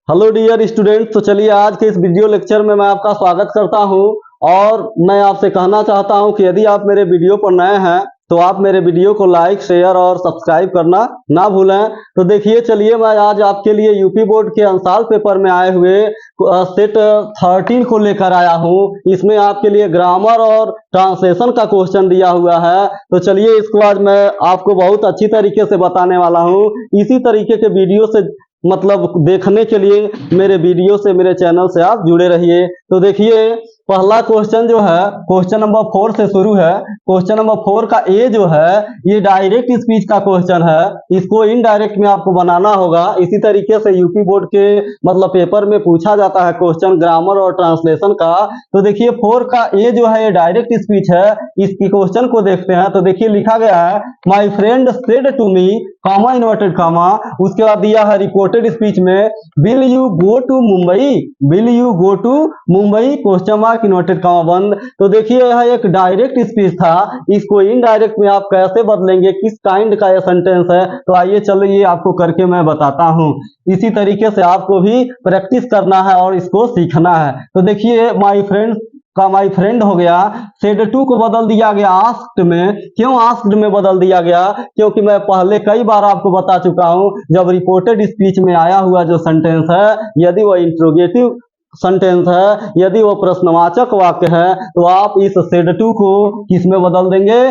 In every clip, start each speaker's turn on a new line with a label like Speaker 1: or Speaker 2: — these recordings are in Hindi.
Speaker 1: Hello dear student. तो चलिए आज के इस वीडियो लेक्चर में मैं आपका स्वागत करता हूं और मैं आपसे कहना चाहता हूं कि यदि आप मेरे वीडियो पर नए हैं तो आप मेरे वीडियो को लाइक शेयर और सब्सक्राइब करना ना भूलें। तो देखिए चलिए मैं आज आपके लिए यूपी बोर्ड के अंसाल पेपर में आए हुए सेट 13 को लेकर आया हूं। इसमें आपके लिए ग्रामर और ट्रांसलेशन का क्वेश्चन दिया हुआ है। तो चलिए इसको आज मैं आपको बहुत अच्छी तरीके से बताने वाला हूं। इसी तरीके के वीडियो से मतलब देखने के लिए मेरे वीडियो से मेरे चैनल से आप जुड़े रहिए। तो देखिए पहला क्वेश्चन जो है क्वेश्चन नंबर 4 से शुरू है। क्वेश्चन नंबर 4 का ए जो है ये डायरेक्ट स्पीच का क्वेश्चन है। इसको इनडायरेक्ट में आपको बनाना होगा। इसी तरीके से यूपी बोर्ड के मतलब पेपर में पूछा जाता है क्वेश्चन ग्रामर और ट्रांसलेशन का। तो देखिए 4 का ए जो है ये डायरेक्ट स्पीच है। इसकी क्वेश्चन को देखते हैं। तो देखिए लिखा गया है my friend said to me comma inverted comma, उसके बाद दिया है रिपोर्टेड स्पीच में will you go to Mumbai, will you go to Mumbai question mark inverted comma बंद। तो देखिए यह एक डायरेक्ट स्पीच था। इसको इनडायरेक्ट में आप कैसे बदलेंगे, किस काइंड का यह सेंटेंस है, तो आइए चलिए आपको करके मैं बताता हूं। इसी तरीके से आपको भी प्रैक्टिस करना है और इसको सीखना है। तो देखिए माई फ्रेंड का माई फ्रेंड हो गया, सेड टू को बदल दिया गया आस्क्ड में। क्यों आस्क्ड में बदल दिया गया? क्योंकि मैं पहले कई बार आपको बता चुका हूं जब रिपोर्टेड स्पीच में आया हुआ जो सेंटेंस है यदि वह इंट्रोगेटिव सेंटेंस है, यदि वो प्रश्नवाचक वाक्य है, तो आप इस सेड टू को किस में बदल देंगे?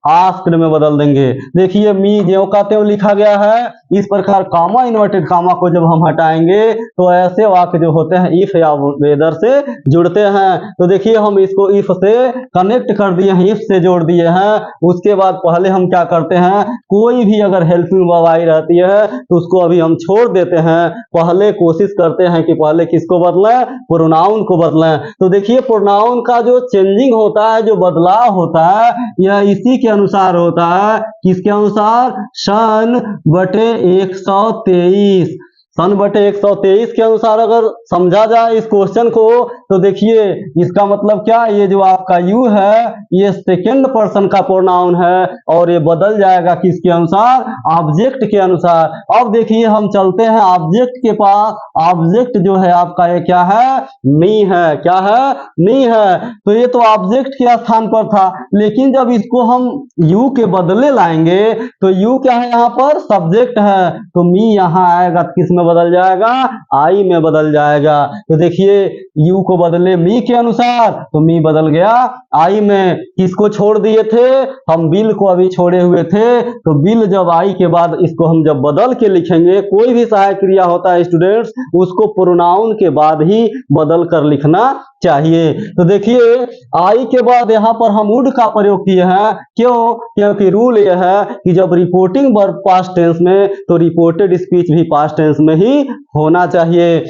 Speaker 1: आस्क्ड में बदल देंगे। देखिए मी ज्यों का त्यों लिखा गया है। इस प्रकार कामा इन्वर्टेड कामा को जब हम हटाएंगे तो ऐसे वाक्य जो होते हैं इफ या वेदर से जुड़ते हैं। तो देखिए हम इसको इफ से कनेक्ट कर दिए हैं, इफ से जोड़ दिए हैं। उसके बाद पहले हम क्या करते हैं, कोई भी अगर हेल्पिंग वर्ब आई रहती है तो उसको अभी हम छोड़ देते हैं। पहले कोशिश करते हैं कि पहले किसको बदलें, प्रोनाउन को बदलें। तो देखिए प्रोनाउन का जो चेंजिंग होता है, जो बदलाव होता है, यह इसी के अनुसार होता है। किसके अनुसार? सन बटे 123, सन बटे 123 के अनुसार अगर समझा जाए इस क्वेश्चन को तो देखिए इसका मतलब क्या, ये जो आपका यू है ये सेकेंड पर्सन का प्रोनाउन है और ये बदल जाएगा किसके अनुसार? ऑब्जेक्ट के अनुसार। अब देखिए हम चलते हैं ऑब्जेक्ट के पास। ऑब्जेक्ट जो है आपका ये क्या है? मी है। क्या है? मी है। तो ये तो ऑब्जेक्ट के स्थान पर था, लेकिन जब इसको हम यू के बदले लाएंगे तो यू क्या है यहाँ पर? सब्जेक्ट है। तो मी यहाँ आएगा किस में बदल जाएगा? आई में बदल जाएगा। तो देखिए यू को बदले मी के अनुसार तो मी बदल गया आई में। किसको छोड़ दिए थे हम? बिल को अभी छोड़े हुए थे। तो बिल जब आई के बाद इसको हम जब बदल के लिखेंगे, कोई भी सहायक क्रिया होता है स्टूडेंट्स उसको प्रोनाउन के बाद ही बदल कर लिखना चाहिए। तो देखिए आई के बाद यहाँ पर हम वुड का प्रयोग किए हैं। क्यों? क्योंकि रूल यह है कि जब रिपोर्टिंग वर्ब पास्ट टेंस में तो रिपोर्टेड स्पीच भी पास्ट टेंस में ही होना चाहिए।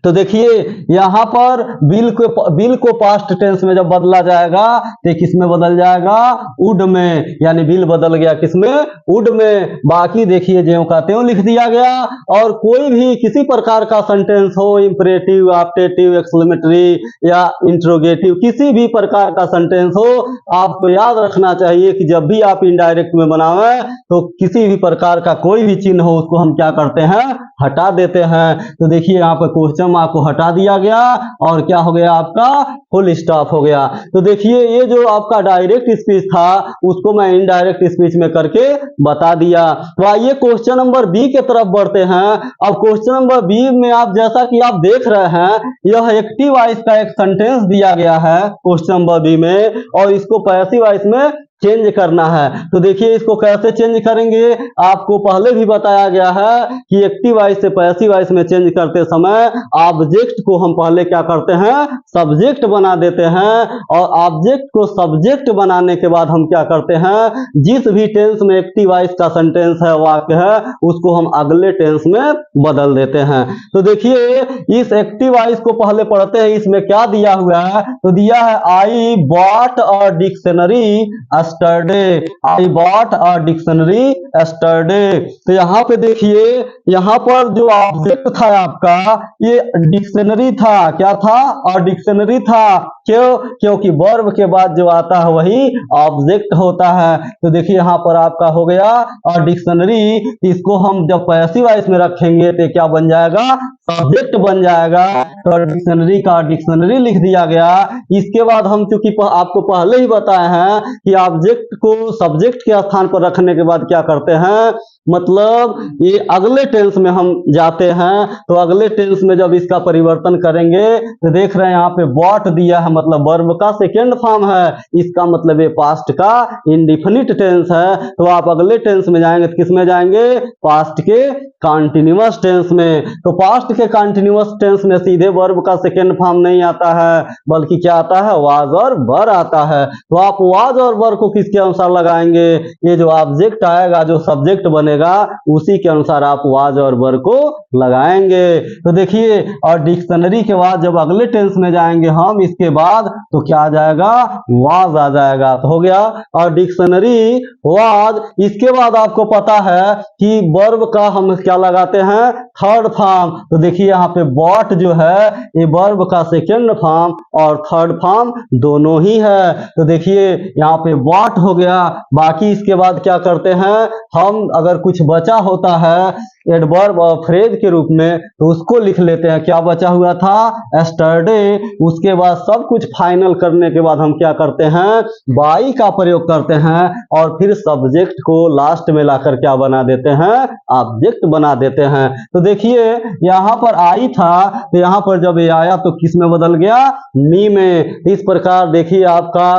Speaker 1: तो देखिए यहां पर बिल को पास्ट टेंस में जब बदला जाएगा तो किस में बदल जाएगा? वुड में। यानी बिल बदल गया किस में? वुड में। बाकी देखिए ज्यों का त्यों लिख दिया गया। और कोई भी किसी प्रकार का सेंटेंस हो, इंपरेटिव, ऑप्टेटिव, एक्सक्लेमेटरी या इंट्रोगेटिव, किसी भी प्रकार का सेंटेंस हो, आपको याद रखना चाहिए कि जब भी आप इनडायरेक्ट में बनावें तो किसी भी प्रकार का कोई भी चिन्ह हो उसको हम क्या करते हैं? हटा देते हैं। तो देखिए यहाँ पर क्वेश्चन मार्क को हटा दिया गया और क्या हो गया? आपका फुल स्टॉप हो गया। तो देखिए ये जो आपका डायरेक्ट स्पीच था उसको मैं इनडायरेक्ट स्पीच में करके बता दिया। तो आइए क्वेश्चन नंबर बी के तरफ बढ़ते हैं। अब क्वेश्चन नंबर बी में आप जैसा कि आप देख रहे हैं यह एक्टिव वॉइस का एक सेंटेंस दिया गया है क्वेश्चन नंबर बी में और इसको पैसिव वॉइस में चेंज करना है। तो देखिए इसको कैसे चेंज करेंगे, आपको पहले भी बताया गया है कि एक्टिव वॉइस से पैसिव वॉइस में चेंज करते समय ऑब्जेक्ट को हम पहले क्या करते हैं? सब्जेक्ट बना देते हैं और ऑब्जेक्ट को सब्जेक्ट बनाने के बाद हम क्या करते हैं? जिस भी टेंस में एक्टिव वॉइस का सेंटेंस है, वाक्य है, उसको हम अगले टेंस में बदल देते हैं। तो देखिए इस एक्टिव वॉइस को पहले पढ़ते हैं। इसमें क्या दिया हुआ है? तो दिया है I bought a dictionary yesterday. I bought a dictionary yesterday. तो यहाँ पे देखिए यहाँ पर जो ऑब्जेक्ट था आपका ये डिक्शनरी था। क्या था? और डिक्शनरी था। क्यों? क्योंकि वर्ब के बाद जो आता है वही ऑब्जेक्ट होता है। तो देखिए यहाँ पर आपका हो गया और डिक्शनरी, इसको हम जब पैसिव वॉइस में रखेंगे तो क्या बन जाएगा? सब्जेक्ट बन जाएगा। तो डिक्शनरी का डिक्शनरी लिख दिया गया। इसके बाद हम चूंकि आपको पहले ही बताए हैं कि ऑब्जेक्ट को सब्जेक्ट के स्थान पर रखने के बाद क्या करते हैं, मतलब ये अगले टेंस में हम जाते हैं। तो अगले टेंस में जब इसका परिवर्तन करेंगे तो देख रहे हैं यहाँ पे बॉट दिया है, मतलब वर्ब का सेकेंड फॉर्म है, इसका मतलब ये पास्ट का इंडिफिनिट टेंस है। तो आप अगले टेंस में जाएंगे तो किस में जाएंगे? पास्ट के कॉन्टिन्यूअस टेंस में। तो पास्ट के कॉन्टिन्यूअस टेंस में सीधे वर्ब का सेकेंड फॉर्म नहीं आता है, बल्कि क्या आता है? वाज और वर आता है। तो आप वाज और वर को किसके अनुसार लगाएंगे? ये जो ऑब्जेक्ट आएगा, जो सब्जेक्ट बनेगा, उसी के अनुसार आप वाज और वर को लगाएंगे। तो देखिए, और डिक्शनरी के बाद जब अगले टेंस में जाएंगे हम इसके बाद, तो क्या आ जाएगा? वाज आ जाएगा। तो हो गया और डिक्शनरी वाज। इसके बाद आपको पता है कि वर्ब का हम क्या लगाते हैं? Third form. तो देखिए यहाँ पे बॉट जो है ये वर्ब का सेकेंड फॉर्म और थर्ड फॉर्म दोनों ही है। तो देखिए यहाँ पे बॉट हो गया। बाकी इसके बाद क्या करते हैं हम, अगर कुछ बचा होता है एडवर्ब और फ्रेज के रूप में तो उसको लिख लेते हैं। क्या बचा हुआ था? एस्टरडे। उसके बाद सब कुछ फाइनल करने के बाद हम क्या करते हैं? बाई का प्रयोग करते हैं और फिर सब्जेक्ट को लास्ट में लाकर क्या बना देते हैं? ऑब्जेक्ट बना देते हैं। तो देखिए यहाँ पर आई था, तो यहाँ पर जब ये आया तो किस में बदल गया? मी में। इस प्रकार देखिए आपका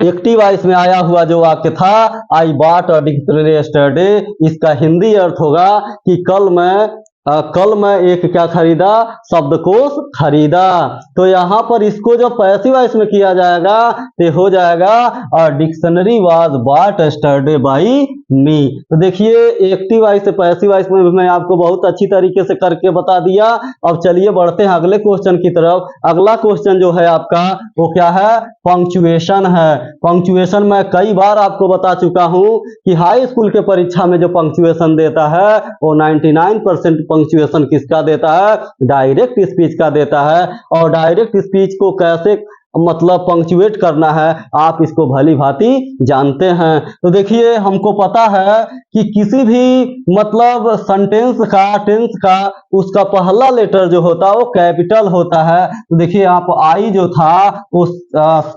Speaker 1: एक्टिव वॉइस में आया हुआ जो वाक्य था, I bought a dictionary yesterday, इसका हिंदी अर्थ होगा कि कल मैं एक क्या खरीदा? शब्दकोश खरीदा। तो यहाँ पर इसको जो पैसिव वॉइस में किया जाएगा तो हो जाएगा और dictionary was bought yesterday by me. तो देखिए एक्टिव वॉइस से पैसिव वॉइस में मैं आपको बहुत अच्छी तरीके से करके बता दिया। अब चलिए बढ़ते हैं अगले क्वेश्चन की तरफ। अगला क्वेश्चन जो है आपका वो क्या है? पंक्चुएशन है। पंक्चुएशन मैं कई बार आपको बता चुका हूं कि हाई स्कूल के परीक्षा में जो पंक्चुएशन देता है वो 99% पंक्चुएशन किसका देता है? डायरेक्ट स्पीच का देता है। और डायरेक्ट स्पीच को कैसे मतलब पंक्चुएट करना है आप इसको भली भांति जानते हैं। तो देखिए हमको पता है कि किसी भी मतलब सेंटेंस का, टेंस का, उसका पहला लेटर जो होता है वो कैपिटल होता है। तो देखिए यहाँ पर आई जो था वो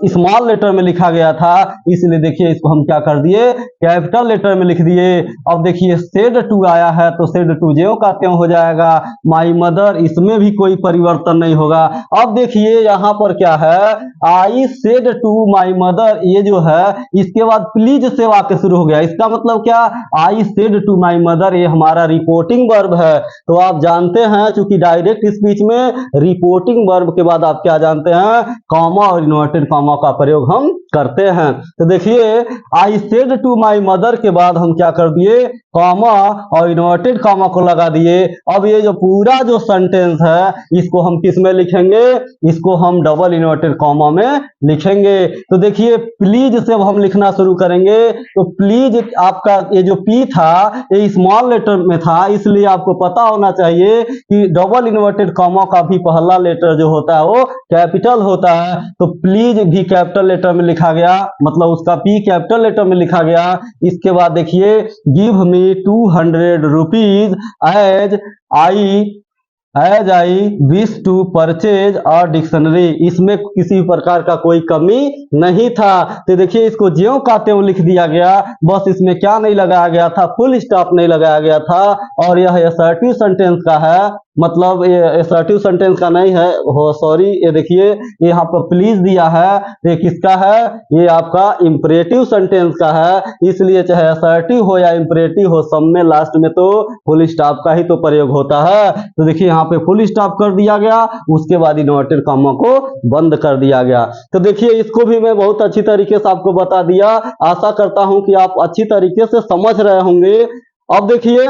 Speaker 1: स्मॉल लेटर में लिखा गया था, इसलिए देखिए इसको हम क्या कर दिए? कैपिटल लेटर में लिख दिए। अब देखिए सेड टू आया है तो सेड टू ज्यों का त्यों हो जाएगा। माई मदर, इसमें भी कोई परिवर्तन नहीं होगा। अब देखिए यहाँ पर क्या है? I said to my mother, ये जो है इसके बाद प्लीज से वाक्य शुरू हो गया। इसका मतलब क्या? I said to my mother, ये हमारा रिपोर्टिंग वर्ब है। तो आप जानते हैं चूंकि डायरेक्ट स्पीच में रिपोर्टिंग वर्ब के बाद आप क्या जानते हैं? कॉमा और इन्वर्टेड कॉमा का प्रयोग हम करते हैं। तो देखिए I said to my mother के बाद हम क्या कर दिए? कॉमा और इन्वर्टेड कॉमा को लगा दिए। अब ये जो पूरा जो सेंटेंस है इसको हम किस में लिखेंगे? इसको हम डबल इन्वर्टेड कॉमा में लिखेंगे। तो देखिए प्लीज से हम लिखना शुरू करेंगे तो प्लीज आपका ये जो पी था ये स्मॉल लेटर में था, इसलिए आपको पता होना चाहिए कि डबल इन्वर्टेड कॉमा का भी पहला लेटर जो होता है वो कैपिटल होता है। तो प्लीज भी कैपिटल लेटर में लिखा गया, मतलब उसका पी कैपिटल लेटर में लिखा गया। इसके बाद देखिए give me 200 rupees as I wish to purchase और डिक्शनरी, इसमें किसी प्रकार का कोई कमी नहीं था। तो देखिए इसको ज्यों का त्यों लिख दिया गया, बस इसमें क्या नहीं लगाया गया था? फुल स्टॉप नहीं लगाया गया था। और यह असर्टिव सेंटेंस का है, मतलब ये असर्टिव सेंटेंस का नहीं है, हो सॉरी, ये देखिए ये यहाँ पर प्लीज दिया है, ये किसका है? ये आपका इंपरेटिव सेंटेंस का है, इसलिए चाहे असर्टिव हो या इंपरेटिव हो, सब में लास्ट में तो फुल स्टॉप का ही तो प्रयोग होता है। तो देखिए यहाँ पे फुल स्टॉप कर दिया गया, उसके बाद इन्वर्टेड कॉमा को बंद कर दिया गया। तो देखिए इसको भी मैं बहुत अच्छी तरीके से आपको बता दिया। आशा करता हूं कि आप अच्छी तरीके से समझ रहे होंगे। अब देखिए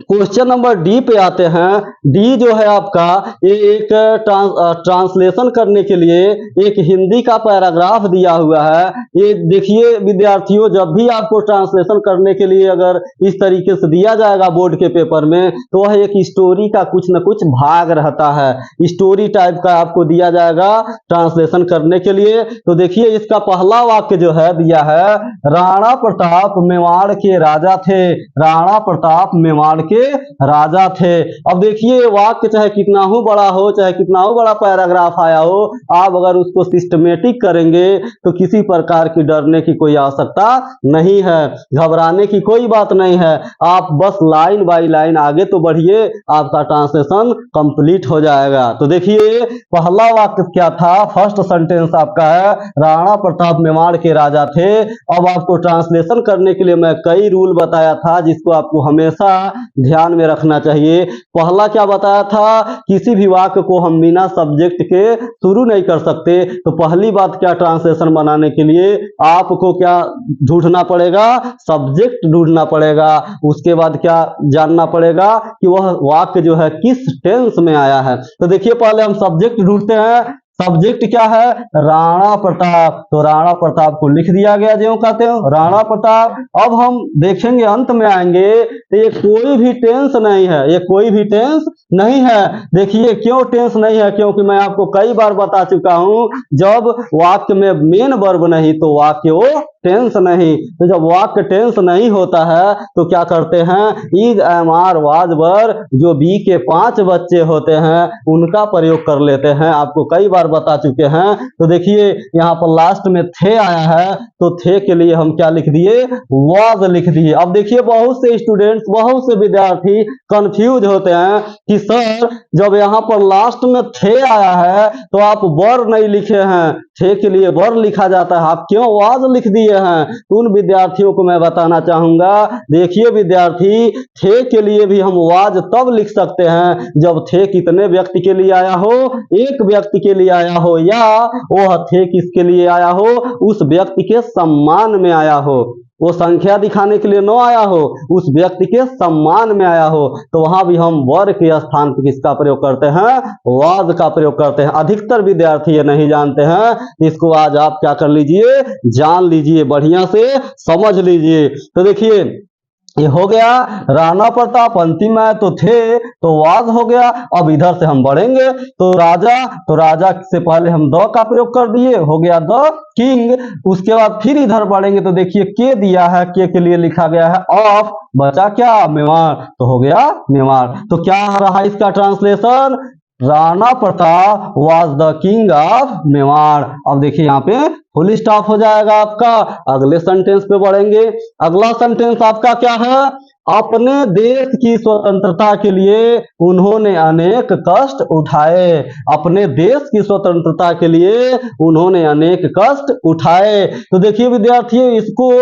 Speaker 1: क्वेश्चन नंबर डी पे आते हैं। डी जो है आपका ये एक ट्रांसलेशन करने के लिए एक हिंदी का पैराग्राफ दिया हुआ है। ये देखिए विद्यार्थियों, जब भी आपको ट्रांसलेशन करने के लिए अगर इस तरीके से दिया जाएगा बोर्ड के पेपर में, तो वह एक स्टोरी का कुछ न कुछ भाग रहता है। स्टोरी टाइप का आपको दिया जाएगा ट्रांसलेशन करने के लिए। तो देखिए इसका पहला वाक्य जो है दिया है, राणा प्रताप मेवाड़ के राजा थे। राणा प्रताप मेवाड़ के राजा थे। अब देखिए वाक्य चाहे कितना हो बड़ा हो, चाहे कितना हो बड़ा पैराग्राफ आया हो, आप अगर उसको सिस्टमेटिक करेंगे तो किसी प्रकार की डरने की कोई आवश्यकता नहीं है, घबराने की कोई बात नहीं है। आप बस लाइन बाय लाइन आगे तो बढ़िए, आपका ट्रांसलेशन कंप्लीट हो जाएगा। तो देखिए पहला वाक्य क्या था, फर्स्ट सेंटेंस आपका है राणा प्रताप मेवाड़ के राजा थे। अब आपको ट्रांसलेशन करने के लिए मैं कई रूल बताया था जिसको आपको हमेशा ध्यान में रखना चाहिए। पहला क्या बताया था, किसी भी वाक्य को हम बिना सब्जेक्ट के शुरू नहीं कर सकते। तो पहली बात क्या, ट्रांसलेशन बनाने के लिए आपको क्या ढूंढना पड़ेगा, सब्जेक्ट ढूंढना पड़ेगा। उसके बाद क्या जानना पड़ेगा कि वह वाक्य जो है किस टेंस में आया है। तो देखिए पहले हम सब्जेक्ट ढूंढते हैं। सब्जेक्ट क्या है, राणा प्रताप। तो राणा प्रताप को लिख दिया गया, जो कहते हो राणा प्रताप। अब हम देखेंगे अंत में आएंगे तो ये कोई भी टेंस नहीं है, ये कोई भी टेंस नहीं है। देखिए क्यों टेंस नहीं है, क्योंकि मैं आपको कई बार बता चुका हूं, जब वाक्य में मेन वर्ब नहीं तो वाक्य वो टेंस नहीं। तो जब वाक्य टेंस नहीं होता है तो क्या करते हैं, इज, एम, आर, वाज, वर, जो बी के 5 बच्चे होते हैं उनका प्रयोग कर लेते हैं। आपको कई बार बता चुके हैं। तो देखिए यहाँ पर लास्ट में थे आया है, तो थे के लिए हम क्या लिख दिए, वाज लिख दिए। अब देखिए बहुत से स्टूडेंट्स, बहुत से विद्यार्थी कंफ्यूज होते हैं कि सर जब यहाँ पर लास्ट में थे आया है तो आप वर नहीं लिखे हैं, थे के लिए वर लिखा जाता है, आप क्यों वाज लिख दिए हैं। तो उन विद्यार्थियों को मैं बताना चाहूंगा, देखिए विद्यार्थी, थे के लिए भी हम वाज तब लिख सकते हैं जब थे कितने व्यक्ति के लिए आया हो, एक व्यक्ति के लिए आया हो, या वह थे किसके लिए आया हो, उस व्यक्ति के सम्मान में आया हो। वो संख्या दिखाने के लिए न आया हो, उस व्यक्ति के सम्मान में आया हो। तो वहां भी हम वर के स्थान पर किसका प्रयोग करते हैं, वाज का प्रयोग करते हैं। अधिकतर विद्यार्थी ये नहीं जानते हैं, इसको आज आप क्या कर लीजिए, जान लीजिए, बढ़िया से समझ लीजिए। तो देखिए ये हो गया राणा प्रताप, अंतिम है तो थे, तो वाज हो गया। अब इधर से हम बढ़ेंगे तो राजा से पहले हम द का प्रयोग कर दिए, हो गया द किंग। उसके बाद फिर इधर बढ़ेंगे तो देखिए के दिया है, के लिए लिखा गया है ऑफ, बचा क्या, मेवाड़, तो हो गया मेवाड़। तो क्या रहा इसका translation, Rana Pratap was the king of Mewar. अब देखिए यहाँ पे फुल स्टॉप हो जाएगा आपका। अगले सेंटेंस पे बढ़ेंगे। अगला सेंटेंस आपका क्या है, अपने देश की स्वतंत्रता के लिए उन्होंने अनेक कष्ट उठाए। अपने देश की स्वतंत्रता के लिए उन्होंने अनेक कष्ट उठाए। तो देखिए विद्यार्थियों,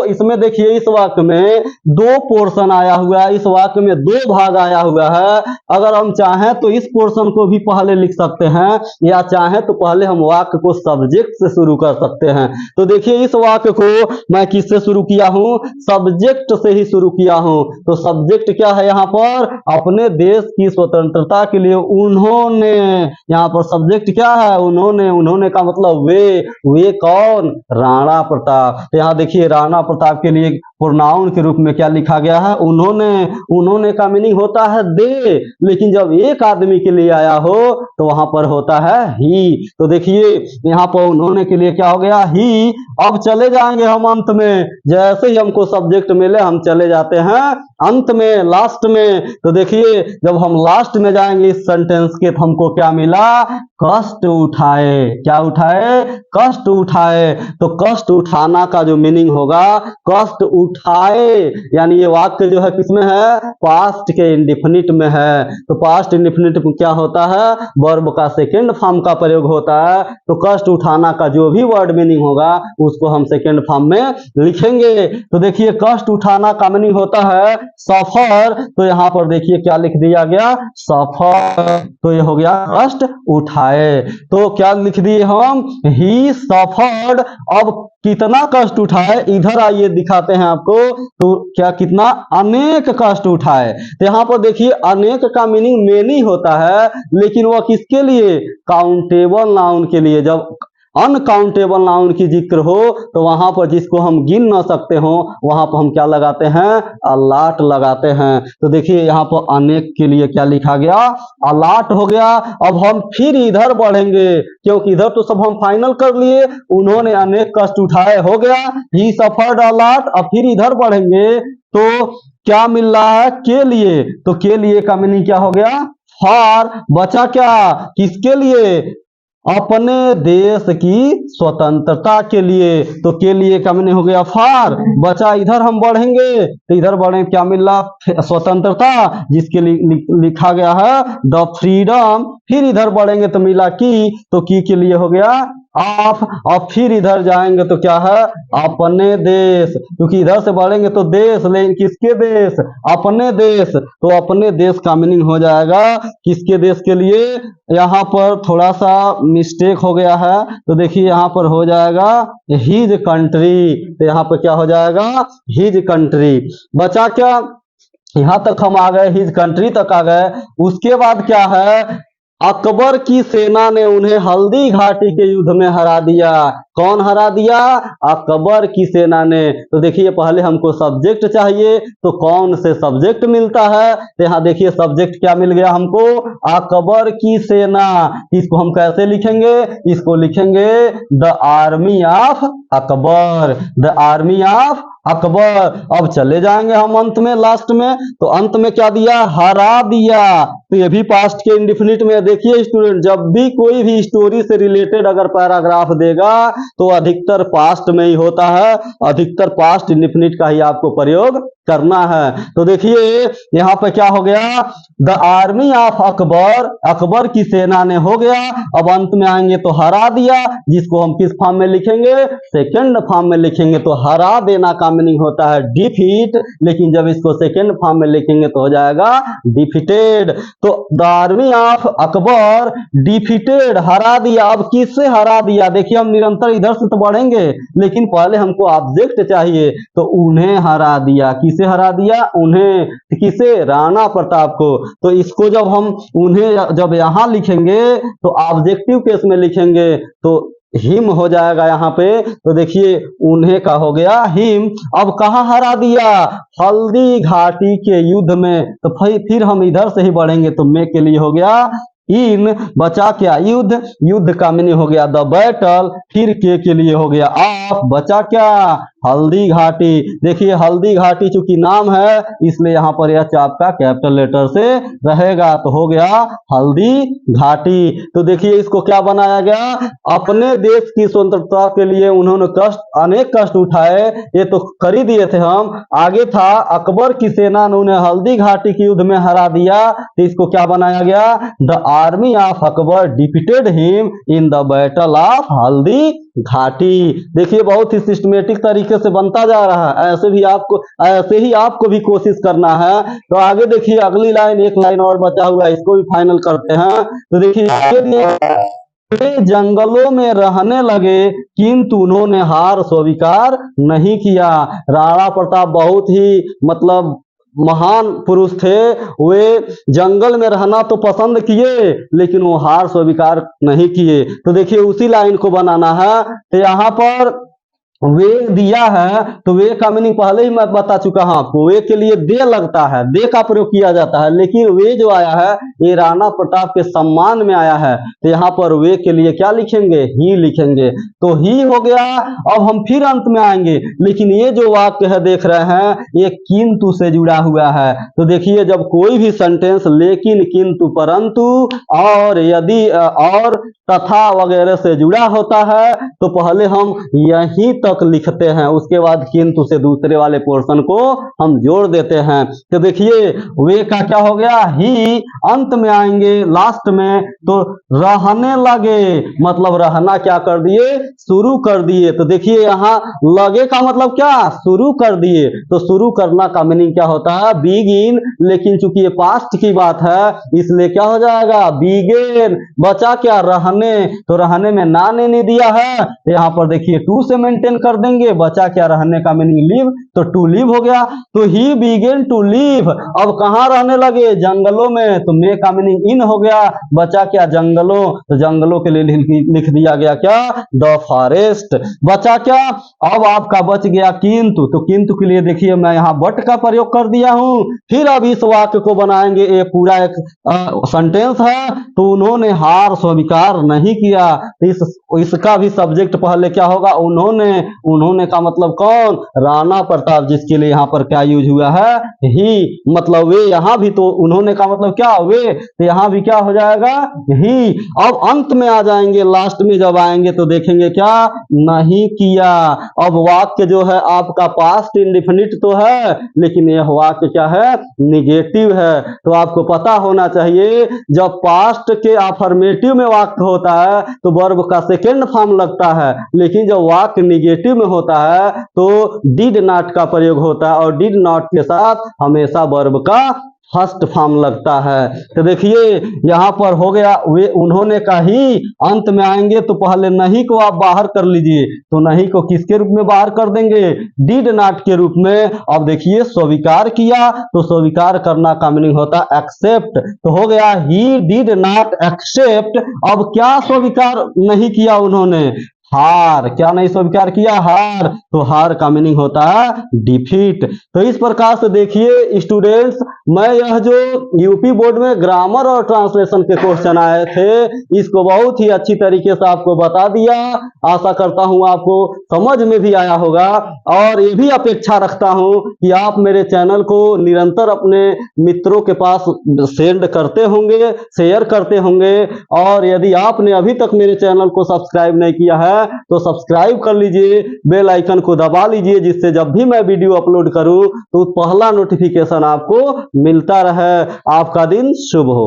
Speaker 1: इसमें देखिए इस वाक्य में 2 पोर्शन आया हुआ है, इस वाक्य में 2 भाग आया हुआ है। अगर हम चाहें तो इस पोर्शन को भी पहले लिख सकते हैं, या चाहें तो पहले हम वाक्य को सब्जेक्ट से शुरू कर सकते हैं। तो देखिए इस वाक्य को मैं किससे शुरू किया हूं, सब्जेक्ट से ही शुरू किया हूं। तो सब्जेक्ट क्या है यहाँ पर, अपने देश की स्वतंत्रता के लिए उन्होंने, यहाँ पर सब्जेक्ट क्या है, उन्होंने का मतलब वे कौन, राणा प्रताप। तो यहाँ देखिए राणा प्रताप के लिए प्रोनाउन के रूप में क्या लिखा गया है, उन्होंने का मीनिंग होता है दे, लेकिन जब एक आदमी के लिए आया हो तो वहां पर होता है ही। तो देखिए यहाँ पर उन्होंने के लिए क्या हो गया, ही। अब चले जाएंगे हम अंत में, जैसे ही हमको सब्जेक्ट मिले हम चले जाते हैं अंत में, लास्ट में। तो देखिए जब हम लास्ट में जाएंगे इस सेंटेंस के, तो हमको क्या मिला, कष्ट उठाए। क्या उठाए, कष्ट उठाए। तो कष्ट उठाना का जो मीनिंग होगा, कष्ट उठाए, यानी ये वाक्य जो है किसमें है, पास्ट के इंडिफिनिट में है। तो पास्ट इंडिफिनिट में क्या होता है, वर्ब का सेकेंड फॉर्म का प्रयोग होता है। तो कष्ट उठाना का जो भी वर्ड मीनिंग होगा उसको हम सेकेंड फॉर्म में लिखेंगे। तो देखिए कष्ट उठाना का मीनिंग होता है सफर, तो यहाँ पर देखिए क्या लिख दिया गया, सफर, तो ये हो गया कष्ट उठाए। तो क्या लिख दिए हम, ही सफर्ड। अब कितना कष्ट उठाए, इधर आइए दिखाते हैं आपको, तो क्या कितना, अनेक कष्ट उठाए। तो यहाँ पर देखिए अनेक का मीनिंग मेनी होता है, लेकिन वह किसके लिए, काउंटेबल नाउन के लिए। जब अनकाउंटेबल नाउन की जिक्र हो तो वहां पर जिसको हम गिन न सकते हो वहां पर हम क्या लगाते हैं, अलाट लगाते हैं। तो देखिए यहाँ पर अनेक के लिए क्या लिखा गया, अलाट हो गया। अब हम फिर इधर बढ़ेंगे, क्योंकि इधर तो सब हम फाइनल कर लिए, उन्होंने अनेक कष्ट उठाए हो गया, ही सफर्ड अलाट। अब फिर इधर बढ़ेंगे तो क्या मिल रहा है, के लिए, तो के लिए का मीनिंग क्या हो गया, फॉर। बचा क्या, किसके लिए, अपने देश की स्वतंत्रता के लिए, तो के लिए का मीनिंग हो गया फॉर। बचा इधर हम बढ़ेंगे तो इधर बढ़े क्या मिल रहा, स्वतंत्रता, जिसके लिए लिखा गया है द फ्रीडम। फिर इधर बढ़ेंगे तो मिला की, तो की के लिए हो गया ऑफ। और फिर इधर जाएंगे तो क्या है, अपने देश, क्योंकि इधर से बढ़ेंगे तो देश, लेकिन किसके देश, अपने देश, तो अपने देश का मीनिंग हो जाएगा किसके देश के लिए। यहाँ पर थोड़ा सा मिस्टेक हो गया है, तो देखिए यहाँ पर हो जाएगा हिज कंट्री, तो यहाँ पर क्या हो जाएगा, हिज कंट्री। बचा क्या, यहाँ तक हम आ गए, हिज कंट्री तक आ गए। उसके बाद क्या है, अकबर की सेना ने उन्हें हल्दी घाटी के युद्ध में हरा दिया। कौन हरा दिया, अकबर की सेना ने। तो देखिए पहले हमको सब्जेक्ट चाहिए, तो कौन से सब्जेक्ट मिलता है, तो यहाँ देखिए सब्जेक्ट क्या मिल गया हमको, अकबर की सेना। इसको हम कैसे लिखेंगे, इसको लिखेंगे the army of Akbar, the army of Akbar. अब चले जाएंगे हम अंत में, लास्ट में, तो अंत में क्या दिया, हरा दिया। तो ये भी पास्ट के इंडिफिनिट में। देखिए स्टूडेंट, जब भी कोई भी स्टोरी से रिलेटेड अगर पैराग्राफ देगा तो अधिकतर पास्ट में ही होता है, अधिकतर पास्ट इंडिफिनिट का ही आपको प्रयोग करना है। तो देखिए यहाँ पे क्या हो गया, the army of Akbar, Akbar की सेना ने हो गया। अब अंत में आएंगे तो हरा दिया, जिसको हम किस फॉर्म में लिखेंगे, सेकेंड फॉर्म में लिखेंगे। तो हरा देना का मीनिंग होता है डिफीट, लेकिन जब इसको सेकेंड फॉर्म में लिखेंगे तो हो जाएगा डिफीटेड। तो the army of Akbar defeated, हरा दिया। अब किससे हरा दिया, देखिए हम निरंतर इधर से तो बढ़ेंगे, लेकिन पहले हमको ऑब्जेक्ट चाहिए, तो उन्हें हरा दिया। किसे हरा दिया, उन्हें, किसे, राणा प्रताप को। तो इसको जब हम उन्हें जब यहां लिखेंगे तो ऑब्जेक्टिव केस में लिखेंगे तो हिम हो जाएगा यहाँ पे। तो देखिए उन्हें का हो गया हिम। अब कहाँ हरा दिया, हल्दी घाटी के युद्ध में। तो फिर हम इधर से ही बढ़ेंगे तो में के लिए हो गया इन। बचा क्या, युद्ध, युद्ध का मीनिंग हो गया द बैटल। फिर के लिए हो गया ऑफ। बचा क्या, हल्दी घाटी। देखिए हल्दी घाटी चूंकि नाम है इसलिए यहाँ पर यह आपका कैपिटल लेटर से रहेगा, तो हो गया हल्दी घाटी। तो देखिए इसको क्या बनाया गया, अपने देश की स्वतंत्रता के लिए उन्होंने कष्ट, अनेक कष्ट उठाए, ये तो कर ही दिए थे हम। आगे था अकबर की सेना ने उन्हें हल्दी घाटी के युद्ध में हरा दिया, तो इसको क्या बनाया गया, the army of Akbar defeated him in the battle of Haldi Ghati. देखिए बहुत ही सिस्टमेटिक तरीके से बनता जा रहा है, ऐसे ही आपको भी कोशिश करना है। तो आगे देखिए अगली लाइन, एक लाइन और बचा हुआ है, इसको भी फाइनल करते हैं। तो देखिए वे जंगलों में रहने लगे किंतु उन्होंने हार स्वीकार नहीं किया। राणा प्रताप बहुत ही मतलब महान पुरुष थे, वे जंगल में रहना तो पसंद किए लेकिन वो हार स्वीकार नहीं किए। तो देखिए उसी लाइन को बनाना है। तो यहाँ पर वे दिया है, तो वे का मीनिंग पहले ही मैं बता चुका हूं आपको, वे के लिए दे लगता है, दे का प्रयोग किया जाता है, लेकिन वे जो आया है ये राणा प्रताप के सम्मान में आया है। तो यहाँ पर वे के लिए क्या लिखेंगे, ही लिखेंगे। तो ही हो गया। अब हम फिर अंत में आएंगे, लेकिन ये जो वाक्य है देख रहे हैं ये किंतु से जुड़ा हुआ है। तो देखिए जब कोई भी सेंटेंस लेकिन, किंतु, परंतु और यदि और तथा वगैरह से जुड़ा होता है तो पहले हम यहीं तक लिखते हैं, उसके बाद किंतु से दूसरे वाले पोर्शन को हम जोड़ देते हैं। तो देखिए वे का क्या हो गया, ही अंत में आएंगे लास्ट में, तो रहने लगे मतलब रहना क्या कर दिए, शुरू कर दिए। तो देखिए यहाँ लगे का मतलब क्या, शुरू कर दिए। तो शुरू करना का मीनिंग क्या होता है, बिगिन, लेकिन चूंकि ये पास्ट की बात है इसलिए क्या हो जाएगा, बिगेन। बचा क्या, रहने, तो रहने में ना ने नहीं दिया है, यहाँ पर देखिए टू से मेंटेन कर देंगे। बचा क्या, रहने का मीनिंग लिव, तो टू लिव हो गया। तो ही बिगेन टू लिव, अब कहाँ रहने लगे, जंगलों में, तो मे का मीनिंग इन हो गया। बचा क्या, जंगलों, तो जंगलों के लिए लिख दिया गया क्या, द फॉरेस्ट। बचा क्या, अब आपका बच गया किंतु, तो किंतु के लिए देखिए मैं यहाँ बट का प्रयोग कर दिया हूं। फिर अब इस वाक्य को बनाएंगे, ये पूरा एक सेंटेंस है। तो उन्होंने हार स्वीकार नहीं किया, इसका भी सब्जेक्ट पहले क्या होगा, उन्होंने। उन्होंने का मतलब कौन, राणा प्रताप, जिसके लिए यहाँ पर क्या यूज हुआ है, ही, मतलब वे। यहाँ भी तो उन्होंने का मतलब क्या, वे, तो यहाँ भी क्या हो जाएगा, ही। अब अंत में आ जाएंगे, लास्ट में जब आएंगे तो देखेंगे क्या, नहीं किया। अब वाक्य जो है आपका पास्ट इंडेफिनिट तो है, लेकिन यह वाक्य क्या है, निगेटिव है। तो आपको पता होना चाहिए जब पास्ट के अफर्मेटिव में वाक्य होता है तो वर्ब का सेकेंड फॉर्म लगता है, लेकिन जब वाक्य निगेटिव में होता है तो डिड नॉट का प्रयोग होता है, और डिड नॉट के साथ हमेशा वर्ब का फर्स्ट फॉर्म लगता है। तो देखिए यहाँ पर हो गया, वे उन्होंने का ही अंत में आएंगे तो पहले नहीं को आप बाहर कर लीजिए, तो नहीं को किसके रूप में बाहर कर देंगे, डिड नॉट के रूप में। अब देखिए स्वीकार किया, तो स्वीकार करना का मीनिंग होता है एक्सेप्ट, तो हो गया ही डिड नॉट एक्सेप्ट। अब क्या स्वीकार नहीं किया उन्होंने, हार, क्या नहीं स्वीकार किया, हार, तो हार का मीनिंग होता है डिफीट। तो इस प्रकार से देखिए स्टूडेंट्स, मैं यह जो यूपी बोर्ड में ग्रामर और ट्रांसलेशन के क्वेश्चन आए थे इसको बहुत ही अच्छी तरीके से आपको बता दिया। आशा करता हूं आपको समझ में भी आया होगा, और ये भी अपेक्षा रखता हूं कि आप मेरे चैनल को निरंतर अपने मित्रों के पास सेंड करते होंगे, शेयर करते होंगे। और यदि आपने अभी तक मेरे चैनल को सब्सक्राइब नहीं किया है तो सब्सक्राइब कर लीजिए, बेल आइकन को दबा लीजिए, जिससे जब भी मैं वीडियो अपलोड करूं तो पहला नोटिफिकेशन आपको मिलता रहे। आपका दिन शुभ हो।